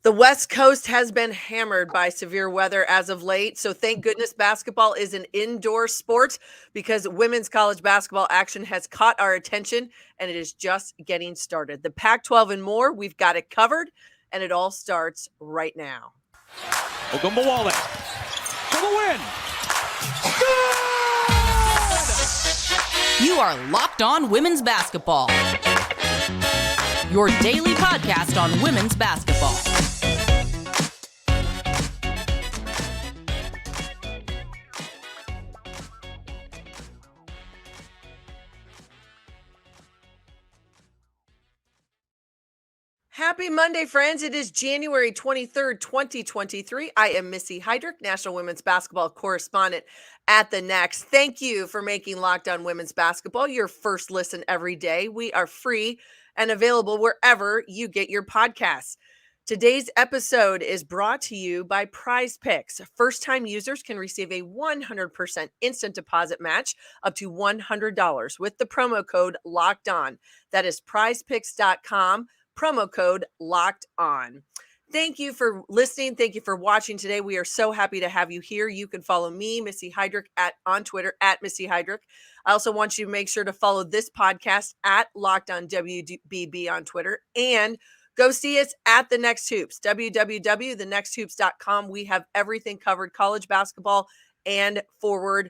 The West Coast has been hammered by severe weather as of late, so thank goodness basketball is an indoor sport because women's college basketball action has caught our attention and it is just getting started. The Pac-12 and more, we've got it covered, and it all starts right now. Ogunbowale for the win. Good! You are Locked On Women's Basketball, your daily podcast on women's basketball. Happy Monday, friends. It is January 23rd, 2023. I am Missy Heidrick, National Women's Basketball Correspondent at The Next. Thank you for making Locked On Women's Basketball your first listen every day. We are free and available wherever you get your podcasts. Today's episode is brought to you by Prize Picks. First-time users can receive a 100% instant deposit match up to $100 with the promo code Locked On. That is prizepicks.com. Promo code Locked On. Thank you for listening. Thank you for watching today. We are so happy to have you here. You can follow me, Missy Heidrick, on Twitter at Missy Heidrick. I also want you to make sure to follow this podcast at Locked On WBB on Twitter, and go see us at The Next Hoops, www.thenexthoops.com. We have everything covered, college basketball and forward.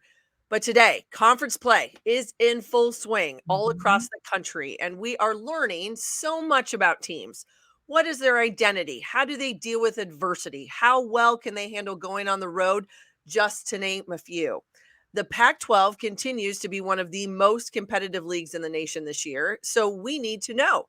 But today, conference play is in full swing all across the country, and we are learning so much about teams. What is their identity? How do they deal with adversity? How well can they handle going on the road, just to name a few? The Pac-12 continues to be one of the most competitive leagues in the nation this year, so we need to know,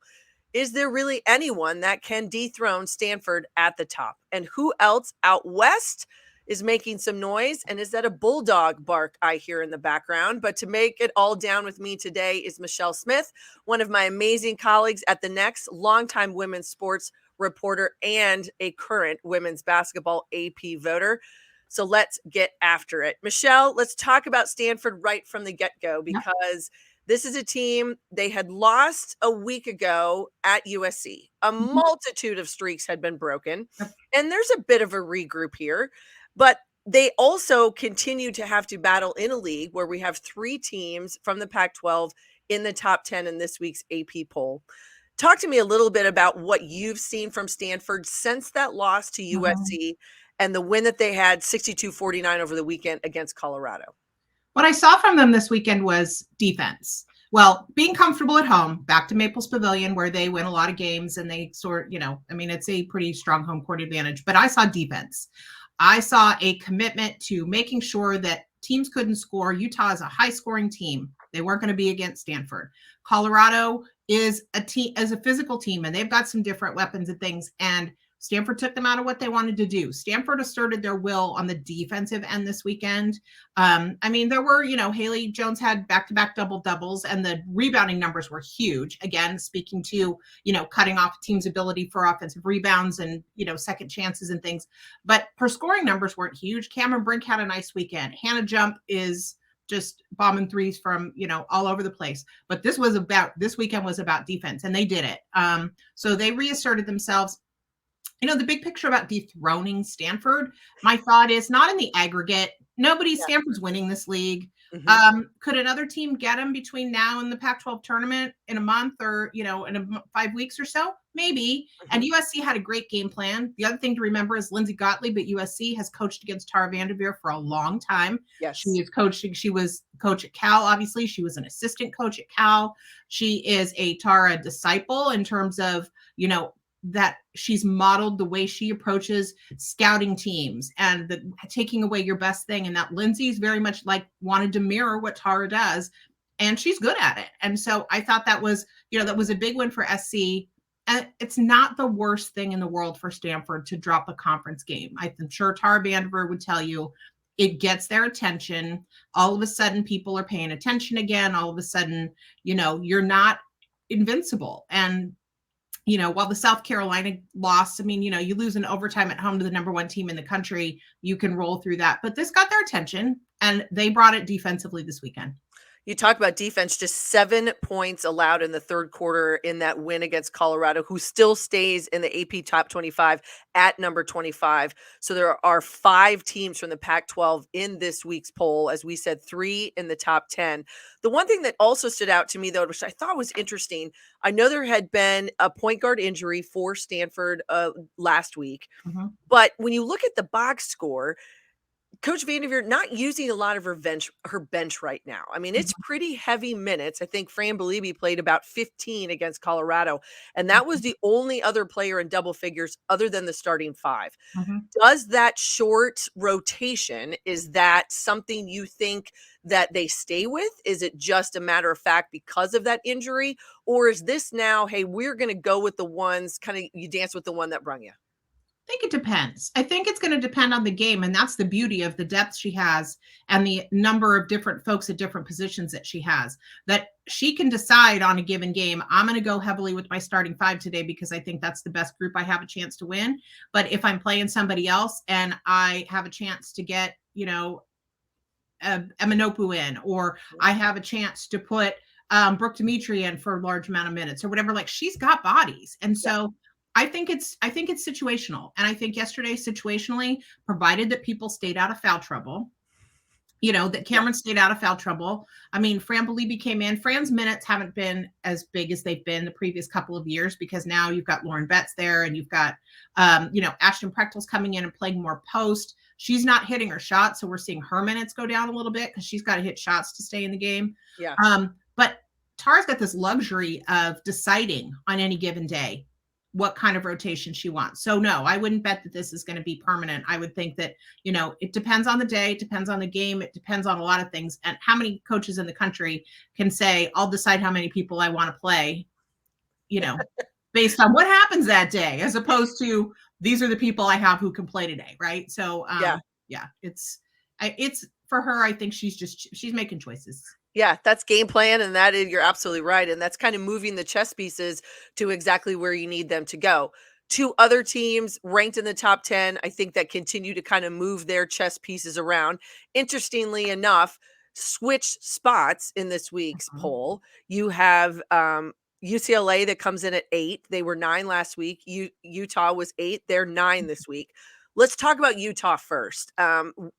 is there really anyone that can dethrone Stanford at the top? And who else out west is making some noise? And is that a bulldog bark I hear in the background? But to make it all down with me today is Michelle Smith, one of my amazing colleagues at The Next, longtime women's sports reporter and a current women's basketball AP voter. So let's get after it. Michelle, let's talk about Stanford right from the get-go, because this is a team, they had lost a week ago at USC. A multitude of streaks had been broken, and there's a bit of a regroup here. But they also continue to have to battle in a league where we have three teams from the Pac-12 in the top 10 in this week's AP poll. Talk to me a little bit about what you've seen from Stanford since that loss to USC and the win that they had 62-49 over the weekend against Colorado. What I saw from them this weekend was defense. Well, being comfortable at home, back to Maples Pavilion, where they win a lot of games and they it's a pretty strong home court advantage. But I saw defense. I saw a commitment to making sure that teams couldn't score. Utah is a high-scoring team. They weren't going to be against Stanford. Colorado is a physical team, and they've got some different weapons and things. And Stanford took them out of what they wanted to do. Stanford asserted their will on the defensive end this weekend. There were, Haley Jones had back-to-back double-doubles, and the rebounding numbers were huge. Again, speaking to, cutting off a team's ability for offensive rebounds and, second chances and things. But her scoring numbers weren't huge. Cameron Brink had a nice weekend. Hannah Jump is just bombing threes from, all over the place. But this weekend was about defense, and they did it. So they reasserted themselves. The big picture about dethroning Stanford, my thought is not in the aggregate. Stanford's winning this league. Could another team get them between now and the Pac-12 tournament in a month or, in 5 weeks or so? Maybe. And USC had a great game plan. The other thing to remember is Lindsey Gottlieb at USC has coached against Tara Vanderveer for a long time. Yes. She was coach at Cal, obviously. She was an assistant coach at Cal. She is a Tara disciple in terms of, that she's modeled the way she approaches scouting teams and taking away your best thing. And that Lindsay's very much wanted to mirror what Tara does, and she's good at it. And so I thought that was a big win for SC. And it's not the worst thing in the world for Stanford to drop a conference game. I'm sure Tara Vanderveer would tell you it gets their attention. All of a sudden people are paying attention again. All of a sudden, you're not invincible. And while the South Carolina loss, you lose in overtime at home to the number one team in the country, you can roll through that. But this got their attention, and they brought it defensively this weekend. You talk about defense, just 7 points allowed in the third quarter in that win against Colorado, who still stays in the AP top 25 at number 25. So there are 5 teams from the Pac-12 in this week's poll. As we said, 3 in the top 10. The one thing that also stood out to me, though, which I thought was interesting, I know there had been a point guard injury for Stanford last week. Mm-hmm. But when you look at the box score, Coach Vanderveer not using a lot of her bench right now. I mean, it's pretty heavy minutes. I think Fran Belibi played about 15 against Colorado, and that was the only other player in double figures other than the starting 5. Mm-hmm. Does that short rotation, is that something you think that they stay with? Is it just a matter of fact because of that injury? Or is this now, hey, we're going to go with the ones, kind of you dance with the one that brung you? I think it depends. I think it's going to depend on the game. And that's the beauty of the depth she has and the number of different folks at different positions that she has, that she can decide on a given game. I'm going to go heavily with my starting 5 today because I think that's the best group I have a chance to win. But if I'm playing somebody else and I have a chance to get, Eminopu in, or I have a chance to put Brooke Dimitri in for a large amount of minutes or whatever, like she's got bodies. And so I think it's situational. And I think yesterday, situationally, provided that people stayed out of foul trouble, that Cameron stayed out of foul trouble. I mean, Fran Belibi came in. Fran's minutes haven't been as big as they've been the previous couple of years because now you've got Lauren Betts there and you've got, Ashton Prechtel's coming in and playing more post. She's not hitting her shots. So we're seeing her minutes go down a little bit because she's got to hit shots to stay in the game. Yeah. But Tara's got this luxury of deciding on any given day what kind of rotation she wants. So no, I wouldn't bet that this is going to be permanent. I would think that, it depends on the day, it depends on the game, it depends on a lot of things. And how many coaches in the country can say, I'll decide how many people I want to play, based on what happens that day, as opposed to these are the people I have who can play today. Right. So it's for her. I think she's making choices. Yeah, that's game plan, and that is, you're absolutely right, and that's kind of moving the chess pieces to exactly where you need them to go. 2 other teams ranked in the top 10, I think, that continue to kind of move their chess pieces around. Interestingly enough, switch spots in this week's poll. You have UCLA that comes in at 8. They were 9 last week. Utah was 8. They're 9 this week. Let's talk about Utah first.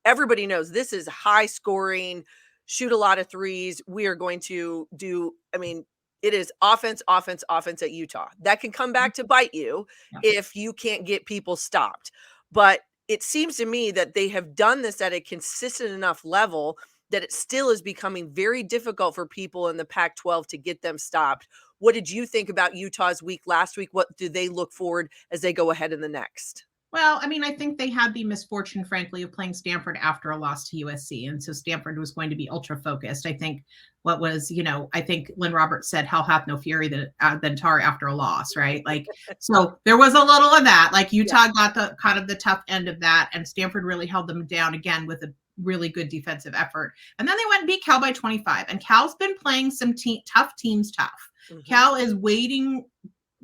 Everybody knows this is high scoring, shoot a lot of threes. We are going to do, it is offense at Utah. That can come back to bite you if you can't get people stopped. But it seems to me that they have done this at a consistent enough level that it still is becoming very difficult for people in the Pac-12 to get them stopped. What did you think about Utah's week last week? What do they look forward as they go ahead in the next? Well, I think they had the misfortune, frankly, of playing Stanford after a loss to USC. And so Stanford was going to be ultra focused. I think I think Lynn Roberts said, hell hath no fury than tar after a loss, right? Like, so there was a little of that. Like Utah got the kind of the tough end of that. And Stanford really held them down again with a really good defensive effort. And then they went and beat Cal by 25. And Cal's been playing some tough teams tough. Mm-hmm. Cal is waiting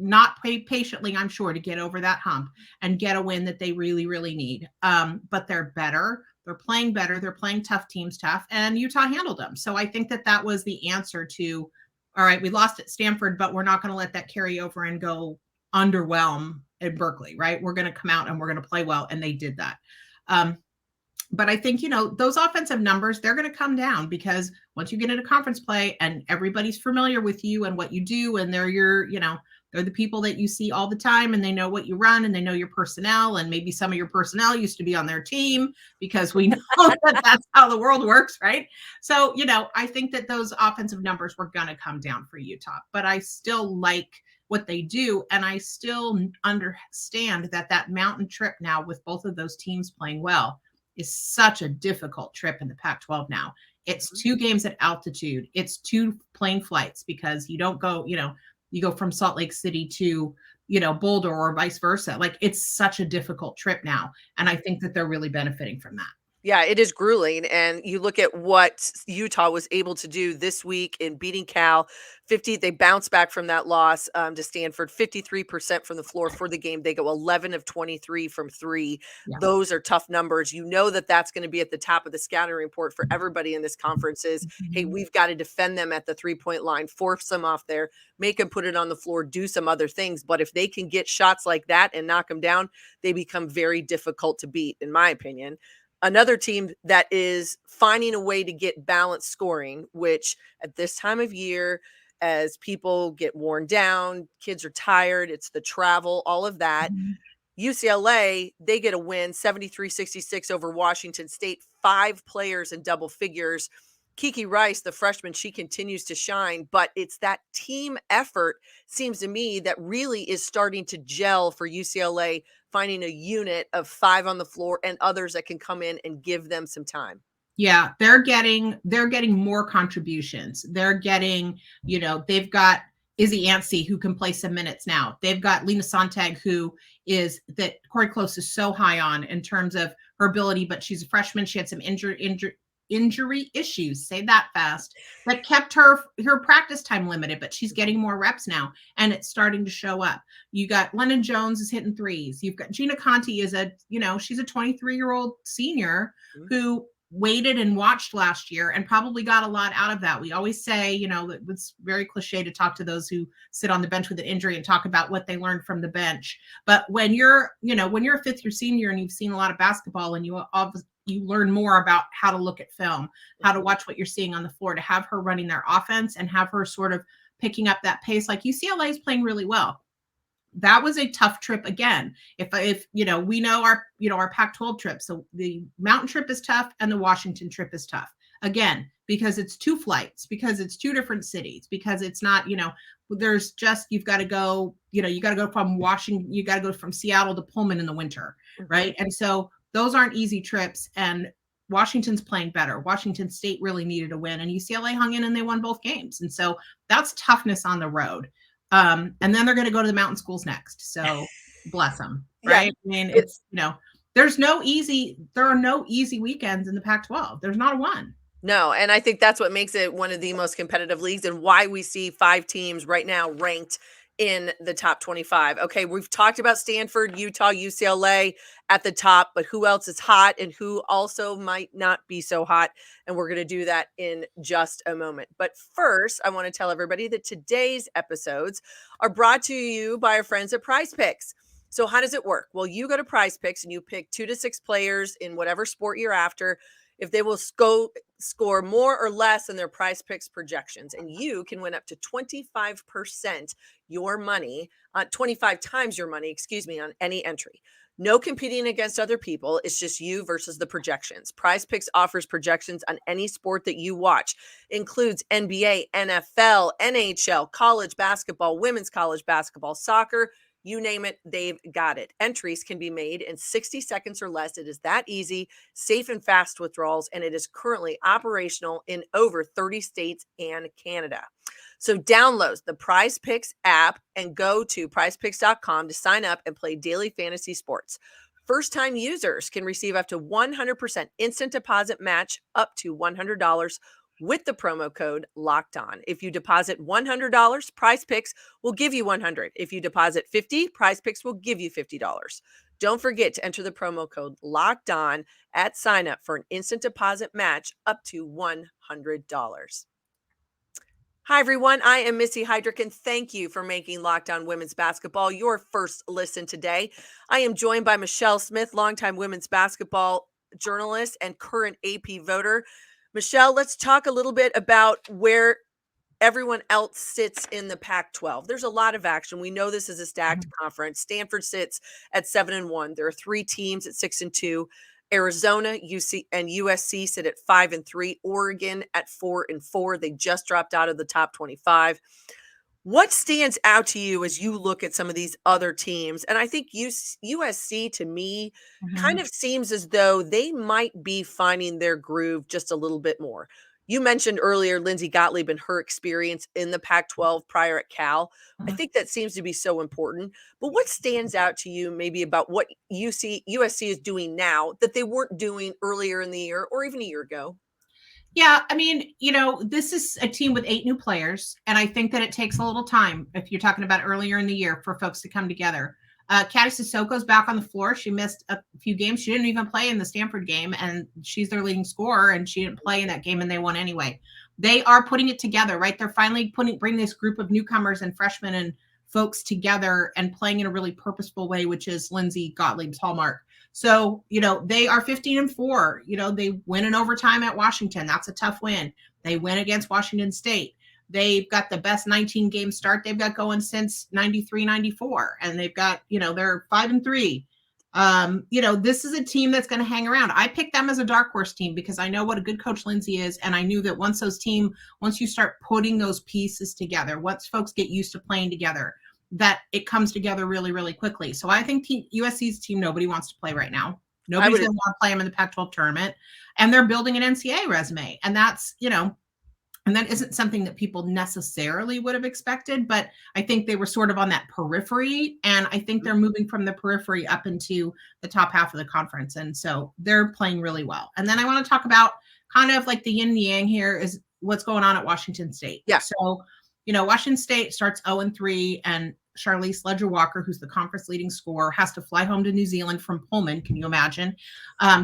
not patiently, I'm sure, to get over that hump and get a win that they really, really need. But they're better. They're playing better. They're playing tough teams tough. And Utah handled them. So I think that was the answer to, all right, we lost at Stanford, but we're not going to let that carry over and go underwhelm at Berkeley, right? We're going to come out and we're going to play well. And they did that. But I think, those offensive numbers, they're going to come down because once you get into conference play and everybody's familiar with you and what you do, and they're the people that you see all the time and they know what you run and they know your personnel. And maybe some of your personnel used to be on their team because we know that that's how the world works. Right. So, I think that those offensive numbers were going to come down for Utah, but I still like what they do. And I still understand that mountain trip now with both of those teams playing well is such a difficult trip in the Pac-12 now. It's 2 games at altitude. It's 2 plane flights because you don't go, you go from Salt Lake City to, Boulder or vice versa. Like it's such a difficult trip now. And I think that they're really benefiting from that. Yeah, it is grueling. And you look at what Utah was able to do this week in beating Cal 50. They bounced back from that loss to Stanford, 53% from the floor for the game. They go 11 of 23 from three. Yeah. Those are tough numbers. You know that that's going to be at the top of the scouting report for everybody in this conference is, hey, we've got to defend them at the 3-point line, force them off there, make them put it on the floor, do some other things. But if they can get shots like that and knock them down, they become very difficult to beat, in my opinion. Another team that is finding a way to get balanced scoring, which at this time of year, as people get worn down, kids are tired, it's the travel, all of that. UCLA, they get a win 73-66 over Washington State, 5 players in double figures. Kiki Rice, the freshman, she continues to shine, but it's that team effort, seems to me, that really is starting to gel for UCLA, finding a unit of 5 on the floor and others that can come in and give them some time. Yeah, they're getting more contributions. They're getting, they've got Izzy Yancey, who can play some minutes now. They've got Lena Sontag, that Corey Close is so high on in terms of her ability, but she's a freshman. She had some injury issues, say that fast, that kept her practice time limited, but she's getting more reps now and it's starting to show up. You got Lennon Jones is hitting threes. You've got Gina Conti she's a 23-year-old senior who waited and watched last year and probably got a lot out of that. We always say, it's very cliche to talk to those who sit on the bench with an injury and talk about what they learned from the bench. But when you're a fifth-year senior and you've seen a lot of basketball and you learn more about how to look at film, how to watch what you're seeing on the floor, to have her running their offense and have her sort of picking up that pace. Like UCLA is playing really well. That was a tough trip again. If we know our Pac-12 trip, so the Mountain trip is tough and the Washington trip is tough again because it's 2 flights, because it's 2 different cities, because it's not there's just you've got to go from Washington, you got to go from Seattle to Pullman in the winter, right? And so those aren't easy trips, and Washington's playing better. Washington State really needed a win, and UCLA hung in and they won both games, and so that's toughness on the road. And then they're going to go to the mountain schools next. So bless them. Right. Yeah. I mean, it's, there are no easy weekends in the Pac-12. There's not one. No. And I think that's what makes it one of the most competitive leagues and why we see 5 teams right now ranked in the top 25. Okay. We've talked about Stanford, Utah, UCLA at the top, but who else is hot and who also might not be so hot? And we're going to do that in just a moment. But first, I want to tell everybody that today's episodes are brought to you by our friends at Prize Picks. So how does it work? Well, you go to Prize Picks and you pick 2 to 6 players in whatever sport you're after. If they will score more or less than their Prize Picks projections, and you can win up to 25% your money, 25 times your money, on any entry. No competing against other people. It's just you versus the projections. Prize Picks offers projections on any sport that you watch. Includes NBA, NFL, NHL, college basketball, women's college basketball, soccer, you name it, they've got it. Entries can be made in 60 seconds or less. It is that easy, safe and fast withdrawals, and it is currently operational in over 30 states and Canada. So download the Prize Picks app and go to prizepicks.com to sign up and play daily fantasy sports. First-time users can receive up to 100% instant deposit match up to $100 with the promo code Locked On. If you deposit $100, Prize Picks will give you $100. If you deposit $50, Prize Picks will give you $50. Don't forget to enter the promo code Locked On at sign up for an instant deposit match up to $100. Hi, everyone. I am Missy Heidrick, and thank you for making Locked On Women's Basketball your first listen today. I am joined by Michelle Smith, longtime women's basketball journalist and current AP voter. Michelle, let's talk a little bit about where everyone else sits in the Pac-12. There's a lot of action. We know this is a stacked conference. Stanford sits at 7-1. There are 3 teams at 6-2. Arizona, UC, and USC sit at 5-3. Oregon at 4-4. They just dropped out of the top 25. What stands out to you as you look at some of these other teams? And I think USC, to me, kind of seems as though they might be finding their groove just a little bit more. You mentioned earlier Lindsey Gottlieb and her experience in the Pac-12 prior at Cal. I think that seems to be so important. But what stands out to you maybe about what USC is doing now that they weren't doing earlier in the year or even a year ago? Yeah, I mean, this is a team with 8 new players, and I think that it takes a little time, if you're talking about earlier in the year, for folks to come together. Katy Sissoko's back on the floor. She missed a few games. She didn't even play in the Stanford game, and she's their leading scorer, and she didn't play in that game, and they won anyway. They are putting it together, right? They're finally bringing this group of newcomers and freshmen and folks together and playing in a really purposeful way, which is Lindsey Gottlieb's hallmark. So, they are 15-4. They win in overtime at Washington. That's a tough win. They win against Washington State. They've got the best 19-game start they've got going since 93-94. And they've got, they're 5-3. This is a team that's going to hang around. I picked them as a dark horse team because I know what a good coach Lindsey is. And I knew that once you start putting those pieces together, once folks get used to playing together, that it comes together really, really quickly. So I think USC's team, nobody wants to play right now. Nobody's going to want to play them in the Pac-12 tournament. And they're building an NCAA resume. And that's, and that isn't something that people necessarily would have expected, but I think they were sort of on that periphery. And I think they're moving from the periphery up into the top half of the conference. And so they're playing really well. And then I want to talk about kind of like the yin and yang here is what's going on at Washington State. Yeah. So, Washington State starts 0-3, and Charlize Ledger-Walker, who's the conference leading scorer, has to fly home to New Zealand from Pullman. Can you imagine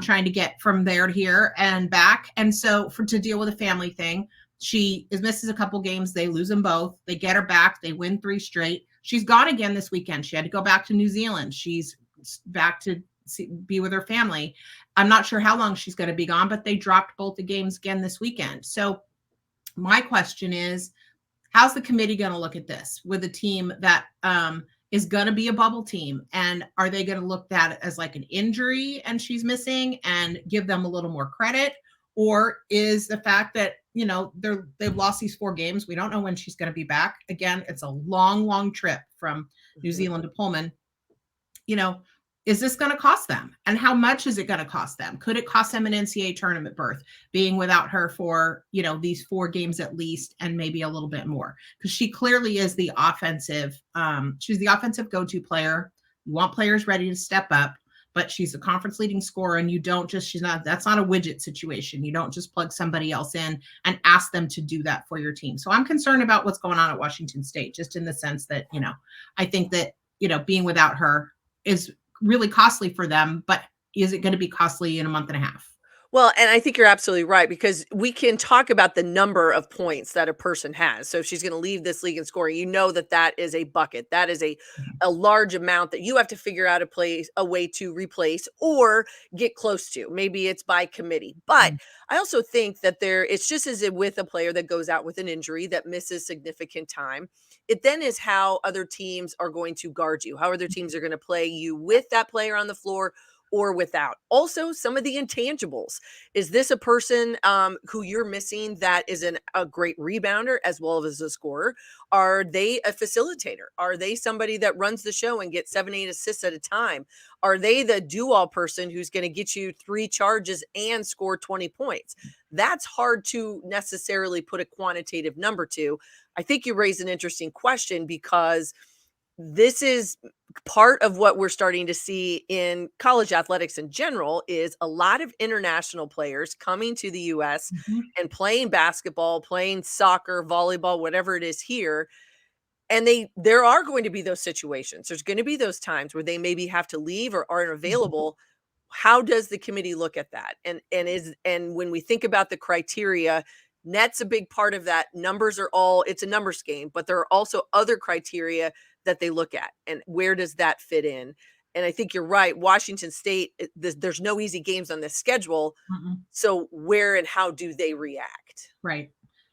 trying to get from there to here and back? And so to deal with a family thing, she misses a couple games. They lose them both. They get her back. They win 3 straight. She's gone again this weekend. She had to go back to New Zealand. She's back to be with her family. I'm not sure how long she's going to be gone, but they dropped both the games again this weekend. So my question is, how's the committee going to look at this with a team that is going to be a bubble team? And are they going to look at it as like an injury and she's missing and give them a little more credit? Or is the fact that, they've lost these 4 games, we don't know when she's going to be back. Again, it's a long, long trip from New Zealand to Pullman. Is this going to cost them? And how much is it going to cost them? Could it cost them an NCAA tournament berth being without her for, these 4 games at least and maybe a little bit more? Because she clearly is the offensive, she's the offensive go-to player. You want players ready to step up, but she's a conference leading scorer, and that's not a widget situation. You don't just plug somebody else in and ask them to do that for your team. So I'm concerned about what's going on at Washington State, just in the sense that, I think that, being without her is really costly for them, but is it going to be costly in a month and a half? Well, and I think you're absolutely right, because we can talk about the number of points that a person has. So if she's going to leave this league and scoring, that is a bucket. That is a large amount that you have to figure out a way to replace or get close to. Maybe it's by committee. But I also think that it's just as if with a player that goes out with an injury that misses significant time, it then is how other teams are going to guard you, how other teams are going to play you with that player on the floor or without. Also, some of the intangibles. Is this a person who you're missing that is a great rebounder as well as a scorer? Are they a facilitator? Are they somebody that runs the show and gets 7-8 assists at a time? Are they the do-all person who's going to get you 3 charges and score 20 points? That's hard to necessarily put a quantitative number to. I think you raise an interesting question, because this is part of what we're starting to see in college athletics in general, is a lot of international players coming to the US and playing basketball, playing soccer, volleyball, whatever it is here. And there are going to be those situations. There's going to be those times where they maybe have to leave or aren't available. How does the committee look at that? And when we think about the criteria, net's a big part of that. It's a numbers game, but there are also other criteria that they look at, and where does that fit in? And I think you're right. Washington State, there's no easy games on this schedule. So where and how do they react? Right.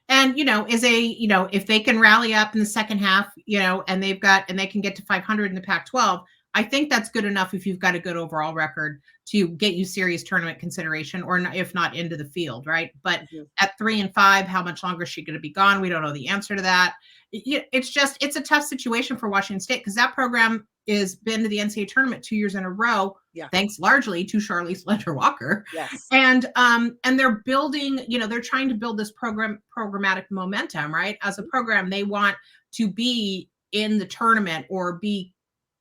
And, if they can rally up in the second half, and they can get to 500 in the Pac-12, I think that's good enough if you've got a good overall record to get you serious tournament consideration, or if not into the field, right? But at 3-5, how much longer is she going to be gone? We don't know the answer to that. It's a tough situation for Washington State, because that program is been to the NCAA tournament 2 years in a row, thanks largely to Charlize Letter-Walker. Yes. And they're building, they're trying to build this programmatic momentum, right? As a program, they want to be in the tournament or be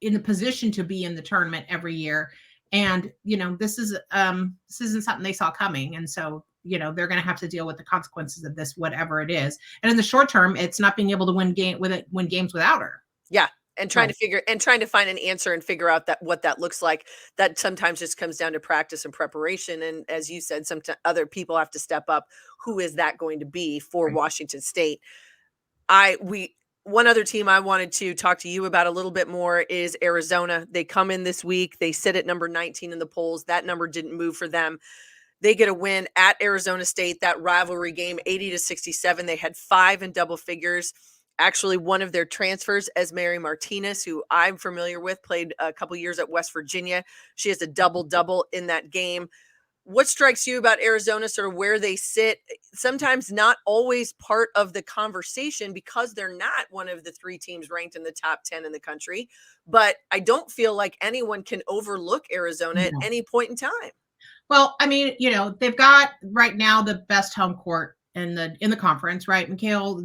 in the position to be in the tournament every year. And, this isn't something they saw coming. And so, they're going to have to deal with the consequences of this, whatever it is. And in the short term, it's not being able to win games without her. Yeah. And trying to find an answer and figure out what that looks like. That sometimes just comes down to practice and preparation. And as you said, some other people have to step up. Who is that going to be for Washington State? One other team I wanted to talk to you about a little bit more is Arizona. They come in this week. They sit at number 19 in the polls. That number didn't move for them. They get a win at Arizona State, that rivalry game, 80-67. They had 5 in double figures. Actually, one of their transfers, Esmeri Martinez, who I'm familiar with, played a couple years at West Virginia. She has a double-double in that game. What strikes you about Arizona, sort of where they sit? Sometimes not always part of the conversation because they're not one of the 3 teams ranked in the top 10 in the country. But I don't feel like anyone can overlook Arizona at any point in time. Well, I mean, they've got right now the best home court in the conference, right? Mikhail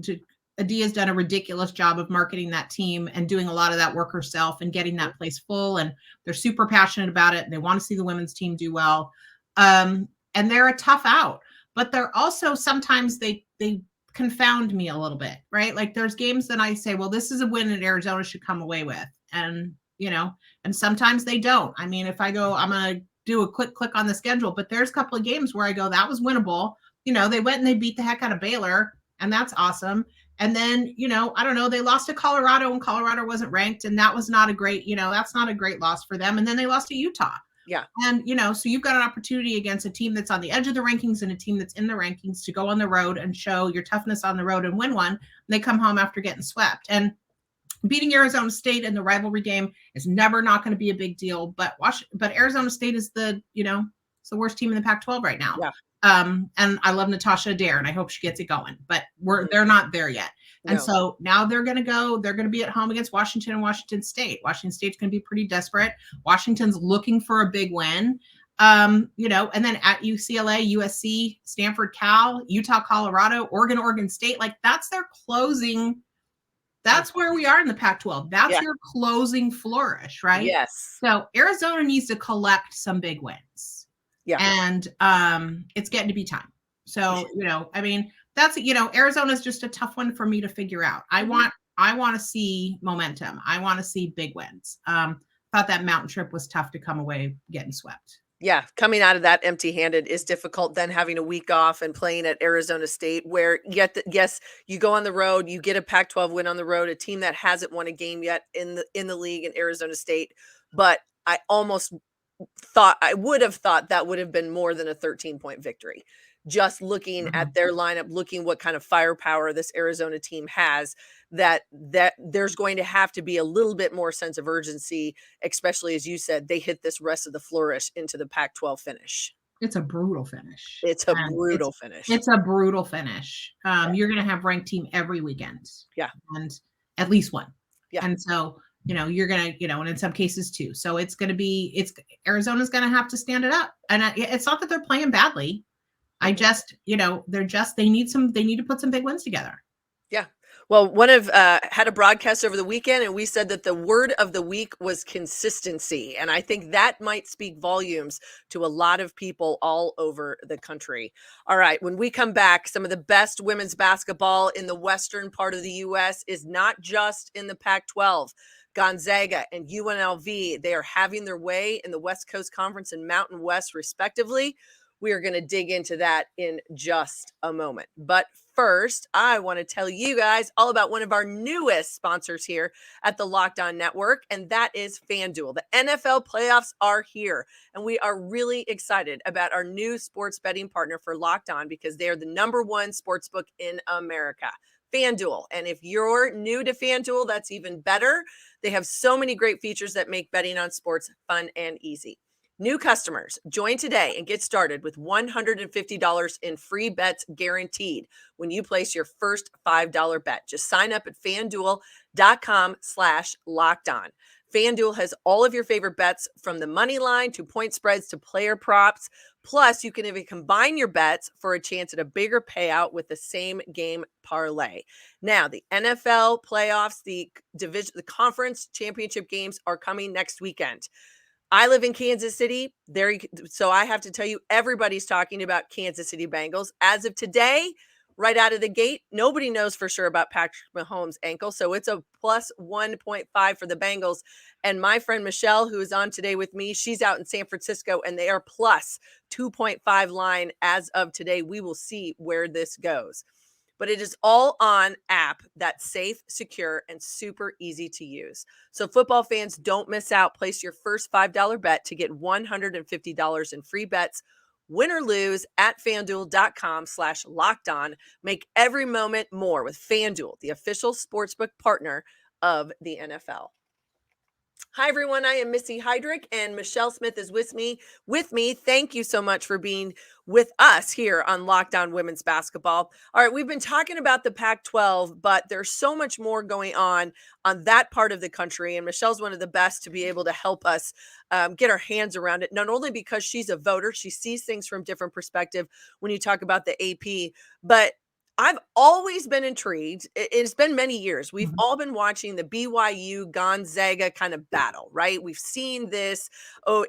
Adia has done a ridiculous job of marketing that team and doing a lot of that work herself and getting that place full. And they're super passionate about it. And they want to see the women's team do well. And they're a tough out, but they're also sometimes they confound me a little bit, right? Like there's games that I say, well, this is a win that Arizona should come away with. And, and sometimes they don't. I mean, if I go, I'm going to do a quick click on the schedule, but there's a couple of games where I go, that was winnable. They went and they beat the heck out of Baylor, and that's awesome. And then, I don't know, they lost to Colorado and Colorado wasn't ranked. And that was not a great, that's not a great loss for them. And then they lost to Utah. Yeah. And, so you've got an opportunity against a team that's on the edge of the rankings and a team that's in the rankings to go on the road and show your toughness on the road and win one. And they come home after getting swept. And beating Arizona State in the rivalry game is never not going to be a big deal. But Arizona State is it's the worst team in the Pac-12 right now. Yeah. And I love Natasha Adair, and I hope she gets it going. But they're not there yet. And so now they're going to be at home against Washington and Washington State. Washington State's going to be pretty desperate. Washington's looking for a big win. And then at UCLA, USC, Stanford, Cal, Utah, Colorado, Oregon State, like that's their closing. That's where we are in the Pac-12. That's your closing flourish, right? Yes. So Arizona needs to collect some big wins. Yeah. And it's getting to be time. So, I mean, that's, Arizona's just a tough one for me to figure out. I want to see momentum. I want to see big wins. Thought that mountain trip was tough to come away getting swept. Yeah, coming out of that empty-handed is difficult. Then having a week off and playing at Arizona State, where yes, you go on the road, you get a Pac-12 win on the road, a team that hasn't won a game yet in the league in Arizona State. But I would have thought that would have been more than a 13-point victory. Just looking at their lineup, looking what kind of firepower this Arizona team has, that there's going to have to be a little bit more sense of urgency, especially as you said, they hit this rest of the flourish into the Pac-12 finish. It's a brutal finish. It's a brutal finish. It's a brutal finish. You're going to have ranked team every weekend. Yeah. And at least one. Yeah. And so, you're going to, and in some cases too. So Arizona's going to have to stand it up. And it's not that they're playing badly. I just, they need to put some big wins together. Yeah. Well, had a broadcast over the weekend, and we said that the word of the week was consistency. And I think that might speak volumes to a lot of people all over the country. All right. When we come back, some of the best women's basketball in the western part of the U.S. is not just in the Pac-12. Gonzaga and UNLV, they are having their way in the West Coast Conference and Mountain West, respectively. We are going to dig into that in just a moment. But first, I want to tell you guys all about one of our newest sponsors here at the Locked On Network, and that is FanDuel. The NFL playoffs are here, and we are really excited about our new sports betting partner for Locked On because they are the #1 sportsbook in America. FanDuel. And if you're new to FanDuel, that's even better. They have so many great features that make betting on sports fun and easy. New customers, join today and get started with $150 in free bets guaranteed when you place your first $5 bet. Just sign up at FanDuel.com/lockedon. FanDuel has all of your favorite bets from the money line to point spreads to player props. Plus, you can even combine your bets for a chance at a bigger payout with the same game parlay. Now, the NFL playoffs, the conference championship games are coming next weekend. I live in Kansas City. So I have to tell you, everybody's talking about Kansas City Bengals. As of today, right out of the gate, nobody knows for sure about Patrick Mahomes' ankle. So it's a plus 1.5 for the Bengals. And my friend Michelle, who is on today with me, she's out in San Francisco, and they are plus 2.5 line as of today. We will see where this goes. But it is all on app that's safe, secure, and super easy to use. So football fans, don't miss out. Place your first $5 bet to get $150 in free bets, win or lose, at FanDuel.com/lockedon. Make every moment more with FanDuel, the official sportsbook partner of the NFL. Hi, everyone. I am Missy Heidrick, and Michelle Smith is with me. Thank you so much for being with us here on Locked On Women's Basketball. All right, we've been talking about the Pac-12, but there's so much more going on that part of the country, and Michelle's one of the best to be able to help us get our hands around it, not only because she's a voter, she sees things from different perspective when you talk about the AP, but I've always been intrigued. It's been many years. We've all been watching the BYU Gonzaga kind of battle, right? We've seen this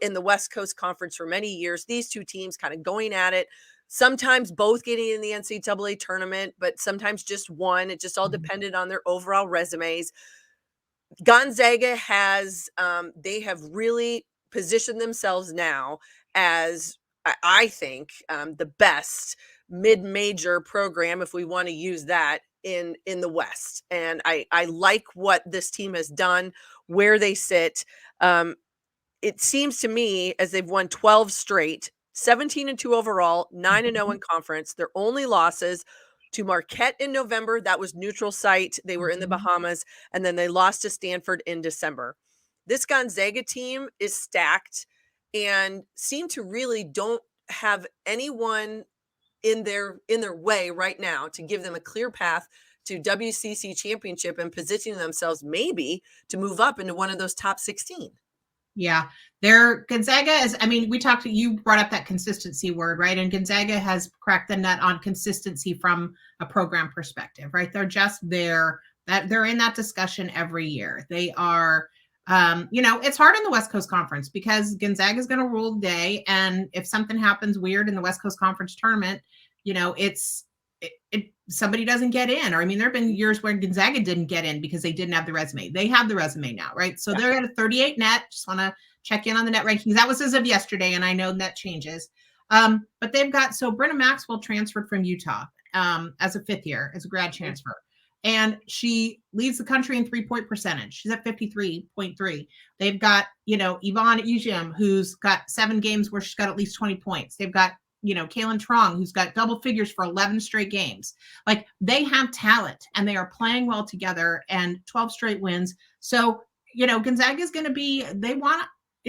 in the West Coast Conference for many years. These two teams kind of going at it, sometimes both getting in the NCAA tournament, but sometimes just one. It just all depended on their overall resumes. Gonzaga has, they have really positioned themselves now as, I think, the best mid-major program, if we want to use that, in the West. And I like what this team has done, where they sit. It seems to me as they've won 12 straight, 17-2 overall, 9-0 in conference. Their only losses to Marquette in November, that was neutral site. They were in the Bahamas, and then they lost to Stanford in December. This Gonzaga team is stacked and seem to really don't have anyone in their way right now to give them a clear path to WCC championship and positioning themselves maybe to move up into one of those top 16. Yeah, Gonzaga is, you brought up that consistency word, right? And Gonzaga has cracked the nut on consistency from a program perspective, right? They're just there, that they're in that discussion every year. They are, it's hard in the West Coast Conference because Gonzaga is going to rule the day. And if something happens weird in the West Coast Conference tournament, somebody doesn't get in. Or, there have been years where Gonzaga didn't get in because they didn't have the resume. They have the resume now, right? So they're at a 38 net. Just want to check in on the net rankings. That was as of yesterday, and I know that changes. But they've got, so Brenna Maxwell transferred from Utah as a fifth year, as a grad transfer. And she leads the country in three-point percentage. She's at 53.3. They've got, Yvonne Ejim, who's got 7 games where she's got at least 20 points. They've got, Kaylin Trong, who's got double figures for 11 straight games. Like, they have talent and they are playing well together, and 12 straight wins. So, Gonzaga is going to be, it'd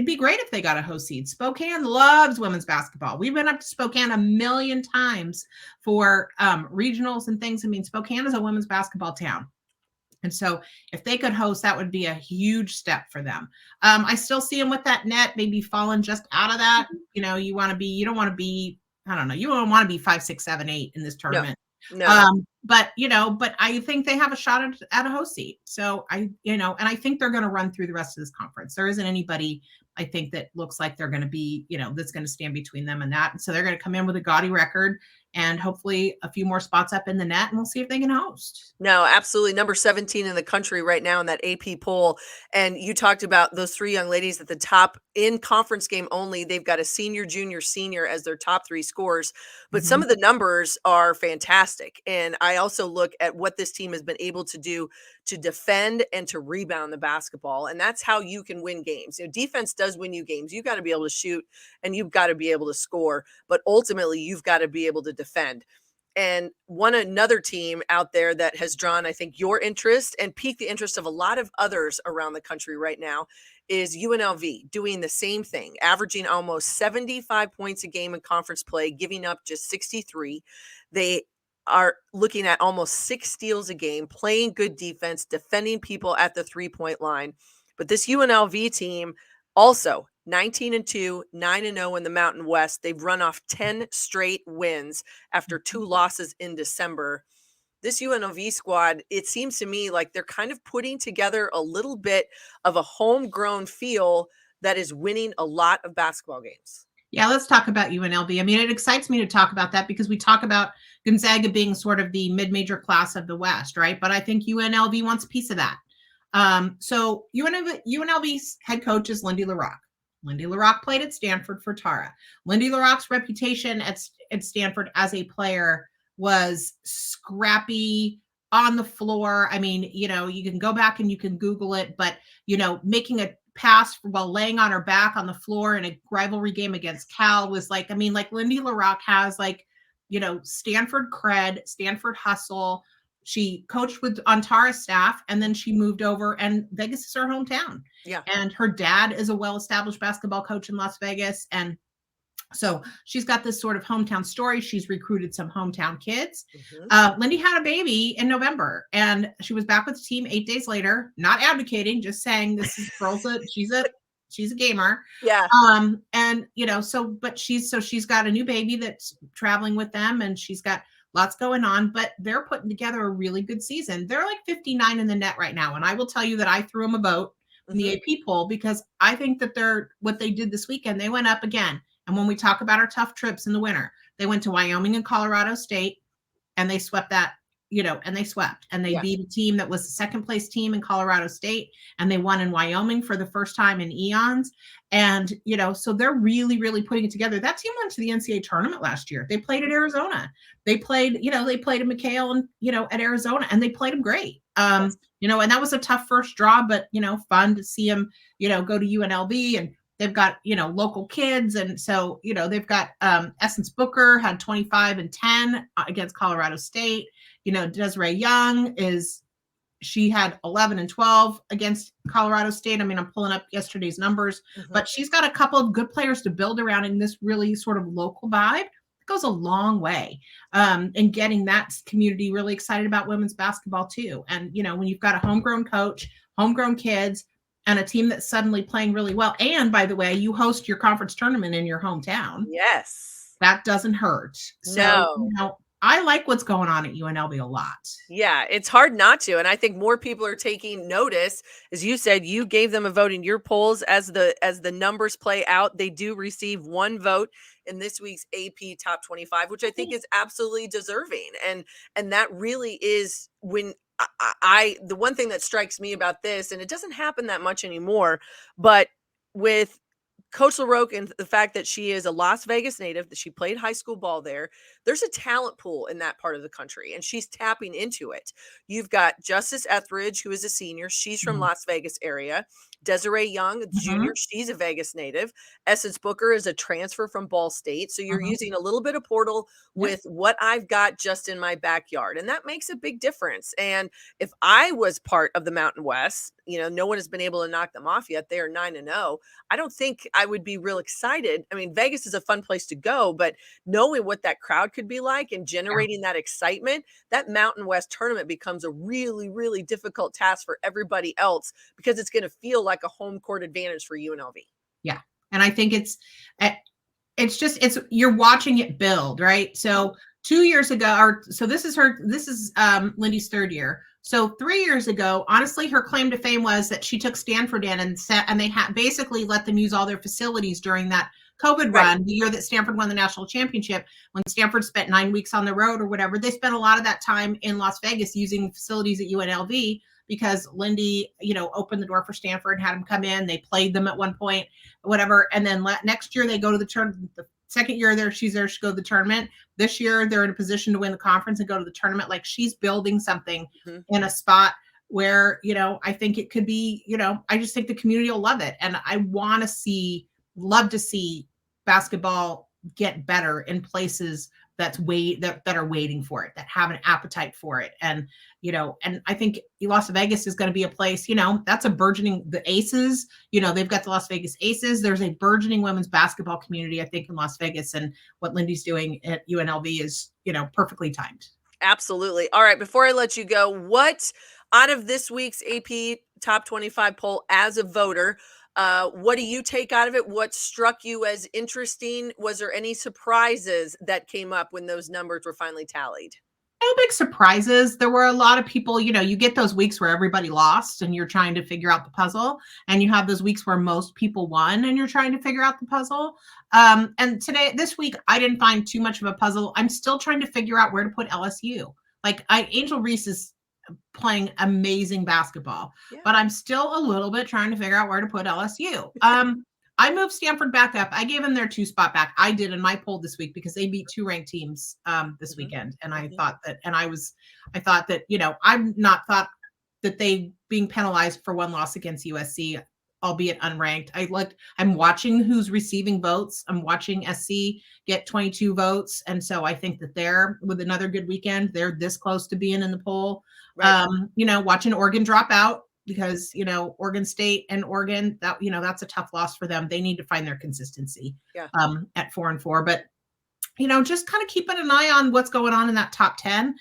be great if they got a host seed. Spokane loves women's basketball. We've been up to Spokane a million times for regionals and things. Spokane is a women's basketball town. And so if they could host, that would be a huge step for them. I still see them with that net, maybe falling just out of that. You don't want to be 5, 6, 7, 8 in this tournament. No. But I think they have a shot at a host seat. So and I think they're going to run through the rest of this conference. There isn't anybody, I think, that looks like they're going to be, that's going to stand between them and that. And so they're going to come in with a gaudy record and hopefully a few more spots up in the net, and we'll see if they can host. No, absolutely. Number 17 in the country right now in that AP poll. And you talked about those 3 young ladies at the top in conference game only. They've got a senior, junior, senior as their top 3 scorers. But some of the numbers are fantastic. And I also look at what this team has been able to do to defend and to rebound the basketball. And that's how you can win games. Defense does win you games. You've got to be able to shoot and you've got to be able to score. But ultimately, you've got to be able to defend. And another team out there that has drawn, I think, your interest and piqued the interest of a lot of others around the country right now is UNLV, doing the same thing, averaging almost 75 points a game in conference play, giving up just 63. They are looking at almost 6 steals a game, playing good defense, defending people at the 3-point line. But this UNLV team also 19-2, 9-0 in the Mountain West. They've run off 10 straight wins after 2 losses in December. This UNLV squad, it seems to me like they're kind of putting together a little bit of a homegrown feel that is winning a lot of basketball games. Yeah, let's talk about UNLV. I mean, it excites me to talk about that because we talk about Gonzaga being sort of the mid-major class of the West, right? But I think UNLV wants a piece of that. So UNLV's head coach is Lindy LaRocque. Lindy LaRocque played at Stanford for Tara. Lindy LaRocque's reputation at Stanford as a player was scrappy, on the floor. I mean, you know, you can go back and you can Google it, but, you know, making a pass while laying on her back on the floor in a rivalry game against Cal was like, I mean, like Lindy LaRocque has like, you know, Stanford cred, Stanford hustle. She coached on Tara's staff, and then she moved over, and Vegas is her hometown. Yeah. And her dad is a well-established basketball coach in Las Vegas. And so she's got this sort of hometown story. She's recruited some hometown kids. Lindy had a baby in November, and she was back with the team 8 days later, not advocating, just saying this is she's a gamer. Yeah. And you know, but she's got a new baby that's traveling with them, and she's got lots going on, but they're putting together a really good season. They're like 59 in the net right now. And I will tell you that I threw them a vote in the AP poll because I think that what they did this weekend, they went up again. And when we talk about our tough trips in the winter, they went to Wyoming and Colorado State, and they swept that, you know, and they beat a team that was the second place team in Colorado State, and they won in Wyoming for the first time in eons. And, you know, so they're really, really putting it together. That team went to the NCAA tournament last year. They played at Arizona. They played at McHale and, you know, at Arizona, and they played them great. You know, and that was a tough first draw, but, you know, fun to see them, you know, go to UNLV, and they've got, you know, local kids. And so, you know, they've got Essence Booker had 25 and 10 against Colorado State. You know, Desiree Young she had 11 and 12 against Colorado State. I mean, I'm pulling up yesterday's numbers, but she's got a couple of good players to build around in this really sort of local vibe. It goes a long way in getting that community really excited about women's basketball too. And, you know, when you've got a homegrown coach, homegrown kids, and a team that's suddenly playing really well. And by the way, you host your conference tournament in your hometown. Yes. That doesn't hurt. So, No. you know, I like what's going on at UNLV a lot. Yeah, it's hard not to. And I think more people are taking notice. As you said, you gave them a vote in your polls. As the numbers play out, they do receive one vote in this week's AP Top 25, which I think is absolutely deserving. And that really is when the one thing that strikes me about this, and it doesn't happen that much anymore, but with Coach LaRocque and the fact that she is a Las Vegas native, that she played high school ball there's a talent pool in that part of the country, and she's tapping into it. You've got Justice Etheridge, who is a senior. She's from Las Vegas area. Desiree Young, junior, she's a Vegas native. Essence Booker is a transfer from Ball State. So you're using a little bit of portal with what I've got just in my backyard. And that makes a big difference. And if I was part of the Mountain West, you know, no one has been able to knock them off yet. They are 9-0. I don't think I would be real excited. I mean, Vegas is a fun place to go, but knowing what that crowd could be like and generating that excitement, that Mountain West tournament becomes a really, really difficult task for everybody else because it's going to feel like a home court advantage for UNLV. Yeah. And I think you're watching it build, right? So 2 years ago, this is Lindy's third year. So 3 years ago, honestly, her claim to fame was that she took Stanford in and they had basically let them use all their facilities during that COVID run, the year that Stanford won the national championship. When Stanford spent 9 weeks on the road or whatever, they spent a lot of that time in Las Vegas using facilities at UNLV because Lindy, you know, opened the door for Stanford, had them come in. They played them at one point, whatever. And then next year they go to the tournament. The second year she's there, she go to the tournament. This year they're in a position to win the conference and go to the tournament. Like she's building something in a spot where, you know, I think it could be, you know, I just think the community will love it. And I love to see basketball get better in places that are waiting for it, that have an appetite for it. And, you know, and I think Las Vegas is going to be a place, you know, that's the Aces, you know, they've got the Las Vegas Aces. There's a burgeoning women's basketball community, I think, in Las Vegas, and what Lindy's doing at UNLV is, you know, perfectly timed. Absolutely. All right. Before I let you go, what Out of this week's AP Top 25 poll as a voter, what do you take out of it? What struck you as interesting? Was there any surprises that came up when those numbers were finally tallied? No big surprises. There were a lot of people, you get those weeks where everybody lost and you're trying to figure out the puzzle. And you have those weeks where most people won and you're trying to figure out the puzzle. And this week, I didn't find too much of a puzzle. I'm still trying to figure out where to put LSU. Angel Reese is playing amazing basketball, but I'm still a little bit trying to figure out where to put LSU. I moved Stanford back up. I gave them their 2 spot back. I did in my poll this week because they beat 2 ranked teams this weekend. And I thought that, I'm not thought that they being penalized for 1 loss against USC, albeit unranked. I'm watching who's receiving votes. I'm watching SC get 22 votes. And so I think that they're, with another good weekend, they're this close to being in the poll. Right. Watching Oregon drop out, because Oregon State and Oregon, that's a tough loss for them. They need to find their consistency at 4-4. But just kind of keeping an eye on what's going on in that top 10.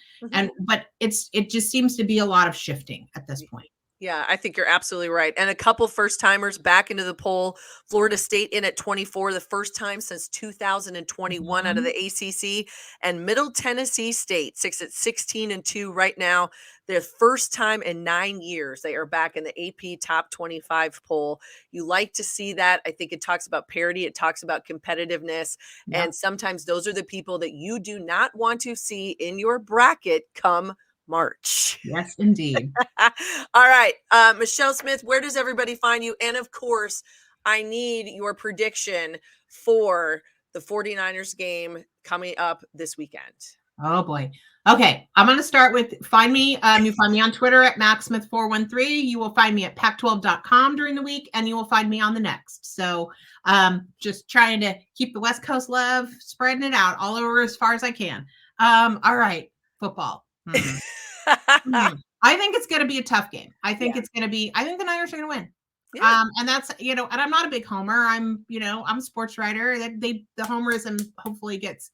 But it just seems to be a lot of shifting at this point. Yeah, I think you're absolutely right. And a couple first timers back into the poll. Florida State in at 24, the first time since 2021 out of the ACC, and Middle Tennessee State sits at 16-2 right now. Their first time in 9 years they are back in the AP Top 25 poll. You like to see that. I think it talks about parity. It talks about competitiveness. Yep. And sometimes those are the people that you do not want to see in your bracket come March. Yes, indeed. All right. Michelle Smith, where does everybody find you? And of course, I need your prediction for the 49ers game coming up this weekend. Oh boy. Okay. I'm going to start with find me. You find me on Twitter at MaxSmith413. You will find me at Pac12.com during the week, and you will find me on the next. So just trying to keep the West Coast love, spreading it out all over as far as I can. All right. Football. I think it's going to be a tough game. I think the Niners are going to win. Yeah. And that's, and I'm not a big homer. I'm a sports writer. The homerism hopefully gets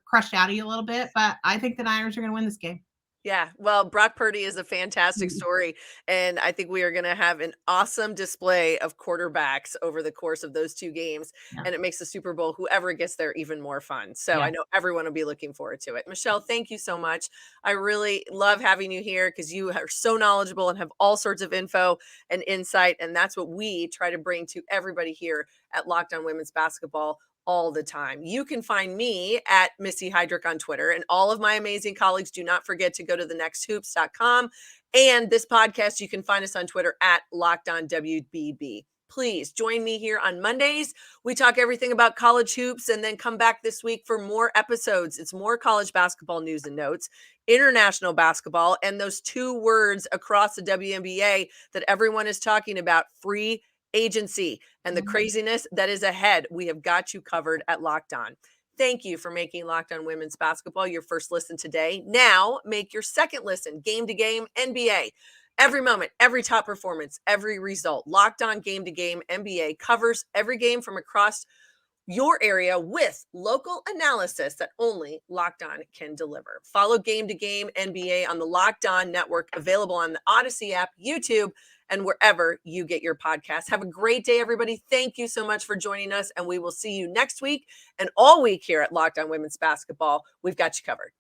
crushed out of you a little bit, but I think the Niners are going to win this game. Yeah, well, Brock Purdy is a fantastic story, and I think we are going to have an awesome display of quarterbacks over the course of those 2 games, and it makes the Super Bowl, whoever gets there, even more fun. So I know everyone will be looking forward to it. Michelle, thank you so much. I really love having you here because you are so knowledgeable and have all sorts of info and insight, and that's what we try to bring to everybody here at Locked On Women's Basketball all the time. You can find me at Missy Heidrick on Twitter, and all of my amazing colleagues. Do not forget to go to thenexthoops.com. And this podcast, you can find us on Twitter at Locked On WBB. Please join me here on Mondays. We talk everything about college hoops, and then come back this week for more episodes. It's more college basketball news and notes, international basketball, and those 2 words across the WNBA that everyone is talking about, free agency, and the craziness that is ahead. We have got you covered at Locked On. Thank you for making Locked On Women's Basketball your first listen today. Now make your second listen, Game to Game NBA. Every moment, every top performance, every result. Locked On Game to Game NBA covers every game from across your area with local analysis that only Locked On can deliver. Follow Game to Game NBA on the Locked On Network, available on the Odyssey app, YouTube, and wherever you get your podcasts. Have a great day, everybody. Thank you so much for joining us, and we will see you next week and all week here at Locked On Women's Basketball. We've got you covered.